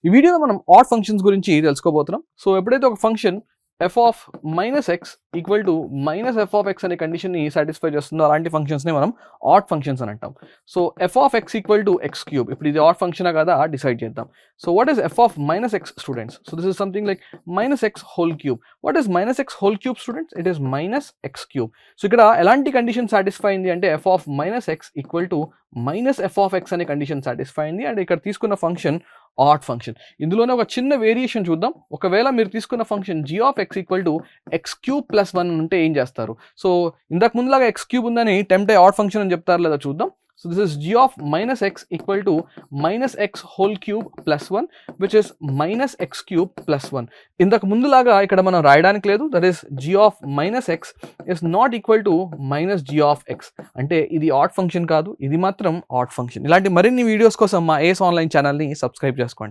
ఈ వీడియోలో మనం ఆడ్ ఫంక్షన్స్ గురించి తెలుసుకోబోతున్నాం. సో ఎప్పుడైతే ఒక function F of minus X equal to minus F of X అనే కండిషన్ని సాటిస్ఫై చేస్తుందో అలాంటి ఫంక్షన్స్ని మనం ఆడ్ ఫంక్షన్స్ అని అంటాం. So F of X equal to X cube, ఇప్పుడు ఇది ఆడ్ ఫంక్షనా కదా డిసైడ్ చేద్దాం. So what is F of minus X students? So this is something like minus X whole cube. What is minus X whole cube students? It is minus X cube. So ఇక్కడ ఎలాంటి condition satisfy అయింది అంటే F of minus X equal to minus F of X అనే condition satisfy అయింది. And ఇక్కడ తీసుకున్న function add function. ఇందులోనే ఒక చిన్న వేరియేషన్ చూద్దాం. ఒకవేళ మీరు తీసుకున్న function g of X equal to X cube plus 1 ఉంటే ఏం చేస్తారు? సో ఇంతకు ముందులాగా ఎక్స్ క్యూబ్ ఉందని టెంప్ట్ అయ్యి ఆడ్ ఫంక్షన్ అని చెప్తారు లేదా చూద్దాం. So this is g of minus X equal to minus X whole cube plus 1 which is minus X cube plus 1. ఇంతకు ముందులాగా ఇక్కడ మనం రాయడానికి లేదు. That is g of minus X is not equal to minus g of X. అంటే ఇది add function కాదు, ఇది మాత్రం ఆడ్ ఫంక్షన్. ఇలాంటి మరిన్ని వీడియోస్ కోసం మా ఏస్ ఆన్లైన్ ఛానల్ని సబ్స్క్రైబ్ చేసుకోండి.